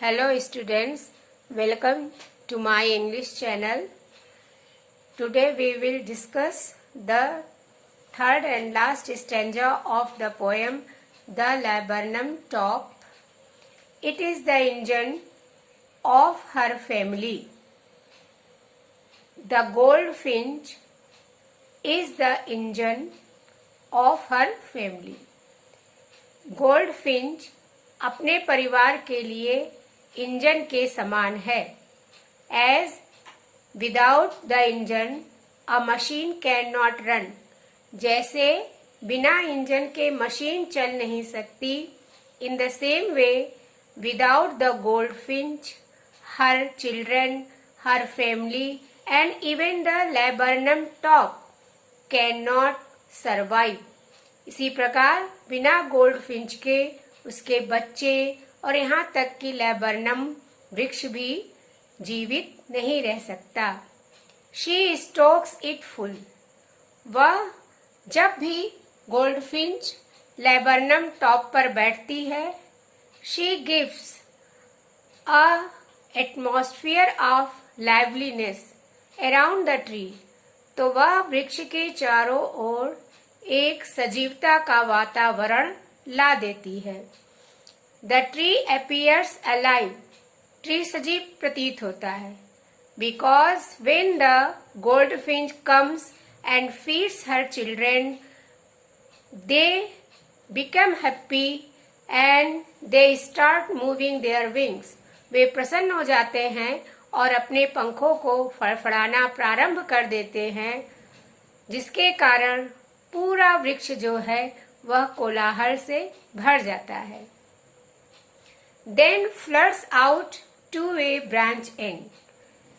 Hello students, welcome to my English channel. Today we will discuss the third and last stanza of the poem The Laburnum Top. It is the engine of her family. The goldfinch is the engine of her family. Goldfinch अपने परिवार के लिए engine के समान है. As without the engine a machine can not run. जैसे बिना engine के मशीन चल नहीं सकती. In the same way without the goldfinch her children, her family and even the laburnum top can not survive. इसी प्रकार बिना गोल्डफिंच के उसके बच्चे और यहाँ तक कि लैबर्नम वृक्ष भी जीवित नहीं रह सकता. She Stokes it full. वह जब भी गोल्डफिंच लैबर्नम टॉप पर बैठती है, she gives a atmosphere of liveliness around the tree. तो वह वृक्ष के चारों ओर एक सजीवता का वातावरण ला देती है. The tree appears alive. Tree सजीव प्रतीत होता है. Because when the goldfinch comes and feeds her children they become happy and they start moving their wings. वे प्रसन्न हो जाते हैं और अपने पंखों को फड़फड़ाना प्रारंभ कर देते हैं, जिसके कारण पूरा वृक्ष जो है वह कोलाहल से भर जाता है. Then floods out to a branch end.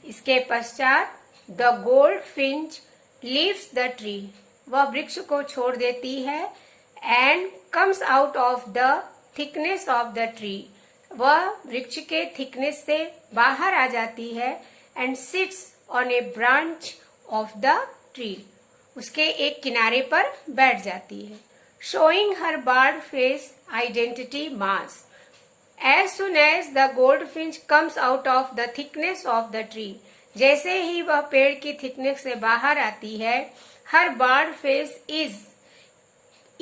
इसके पश्चात the goldfinch leaves the tree. वह वृक्ष को छोड़ देती है and comes out of the thickness of the tree. वह वृक्ष के थिकनेस से बाहर आ जाती है and sits on a branch of the tree. उसके एक किनारे पर बैठ जाती है. Showing her bird face identity mask. As soon as the goldfinch comes out of the thickness of the tree. जैसे ही वह पेड़ की थिकनेस से बाहर आती है, her bird face is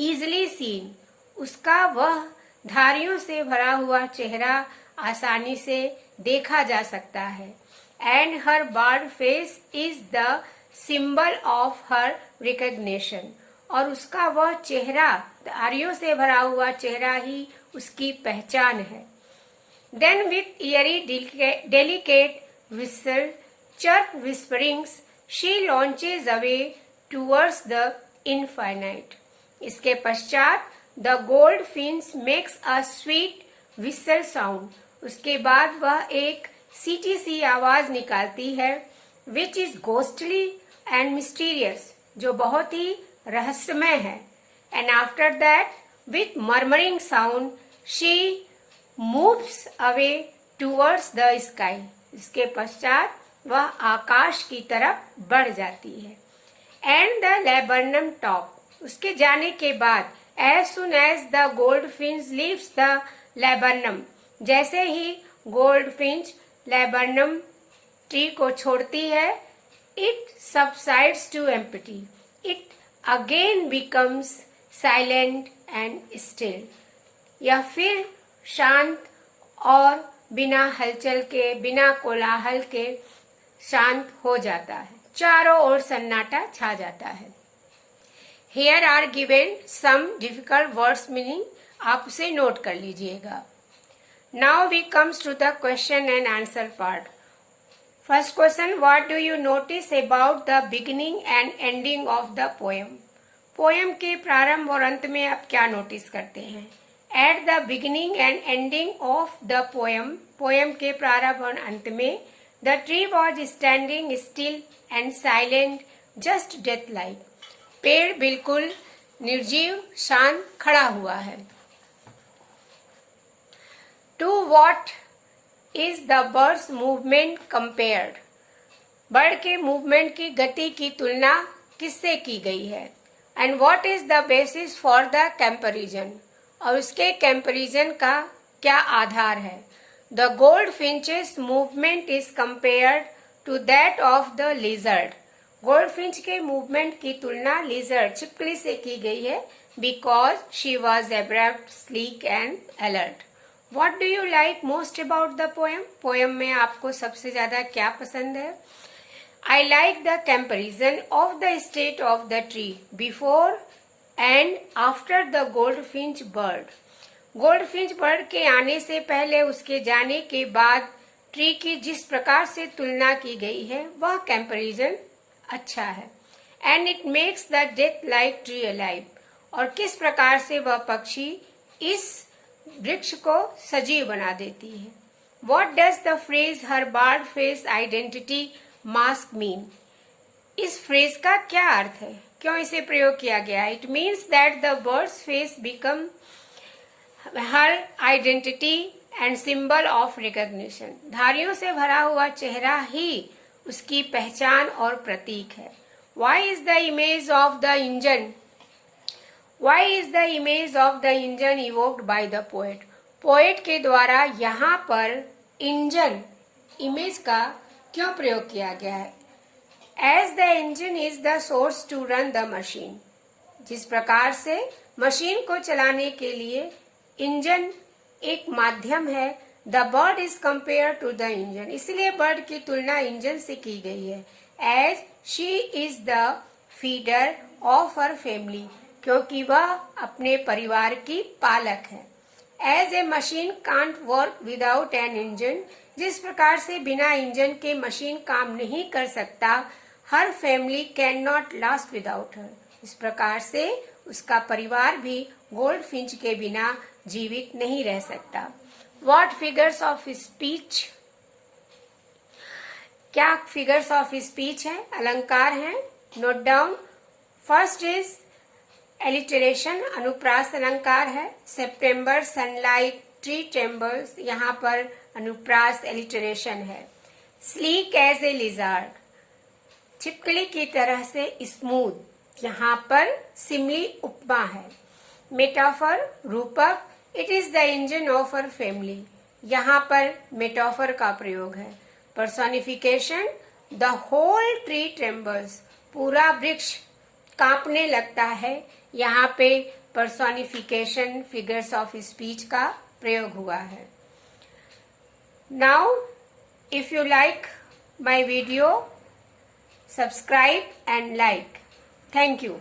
easily seen. उसका वह धारियों से भरा हुआ चेहरा आसानी से देखा जा सकता है. And her bird face is the symbol of her recognition. और उसका वह चेहरा, धारियों से भरा हुआ चेहरा ही उसकी पहचान है. Then with eerie delicate whistle, chirp whisperings, she launches away towards the infinite. इसके पश्चात the goldfinch makes a sweet whistle sound. उसके बाद वह एक सीटी सी आवाज निकालती है, which is ghostly and mysterious, जो बहुत ही रहस्यमय है. And after that, with murmuring sound, she moves away towards the sky. इसके पश्चात वह आकाश की तरफ बढ़ जाती है. And the laburnum top. उसके जाने के बाद as soon as the goldfinch leaves the laburnum, जैसे ही गोल्डफिंच लैबर्नम ट्री को छोड़ती है, it subsides to empty. It again becomes silent and still. यह फिर शांत और बिना हलचल के, बिना कोलाहल के शांत हो जाता है. चारों ओर सन्नाटा छा जाता है. Here are given some difficult words meaning. आप उसे नोट कर लीजिएगा. Now we comes to the question and answer part. First question, what do you notice about the beginning and ending of the poem? Poem के प्रारंभ और अंत में आप क्या नोटिस करते हैं? At the beginning and ending of the poem, poem के प्रारंभ और अंत में, the tree was standing still and silent, just death-like. पेड़ बिल्कुल निर्जीव, शांत खड़ा हुआ है. To what is the bird's movement compared? Bird के मूवमेंट की गति की तुलना किससे की गई है? And what is the basis for the comparison? और उसके कंपैरिजन का क्या आधार है? The goldfinch's movement is compared to that of the lizard. Goldfinch के मूवमेंट की तुलना लिजर्ड छिपकली से की गई है because she was abrupt, sleek and alert. What do you like most about the poem? Poem में आपको सबसे ज्यादा क्या पसंद है? I like the comparison of the state of the tree before and after the goldfinch bird. Goldfinch bird के आने से पहले, उसके जाने के बाद ट्री की जिस प्रकार से तुलना की गई है वह कंपैरिजन अच्छा है. And it makes the death like tree alive. और किस प्रकार से वह पक्षी इस वृक्ष को सजीव बना देती है. What does the phrase her barred face identity mask mean? इस फ्रेज का क्या अर्थ है? क्यों इसे प्रयोग किया गया? It means that the birds face become her identity and symbol of recognition. धारियों से भरा हुआ चेहरा ही उसकी पहचान और प्रतीक है. Why is the image of the engine? Why is the image of the engine evoked by the poet? Poet के द्वारा यहाँ पर इंजन इमेज का क्यों प्रयोग किया गया है? As the engine is the source to run the machine. जिस प्रकार से मशीन को चलाने के लिए इंजन एक माध्यम है, the bird is compare to the engine. इसलिए बर्ड की तुलना इंजन से की गई है. As she is the feeder of her family, क्योंकि वह अपने परिवार की पालक है. As a machine can't work without an engine. जिस प्रकार से बिना इंजन के मशीन काम नहीं कर सकता, her family can not last without her. इस प्रकार से उसका परिवार भी गोल्डफिंच के बिना जीवित नहीं रह सकता. What figures of speech? क्या फिगर्स ऑफ स्पीच है? अलंकार हैं. Note down. First is alliteration, अनुप्रास अलंकार है. सेप्टेम्बर, सनलाइट, ट्री टेम्बल्स, यहाँ पर अनुप्रास एलिटरेशन है. स्लीक एज ए लिजार्ड, छिपकली की तरह से स्मूथ, यहाँ पर सिमली उपमा है. मेटाफर, रूपक, it is the engine of her family, यहाँ पर मेटाफर का प्रयोग है. Personification, the whole tree trembles, पूरा वृक्ष कांपने लगता है, यहाँ पे पर्सोनिफिकेशन फिगर्स ऑफ स्पीच का प्रयोग हुआ है. Now if you like my video, subscribe and like. Thank you.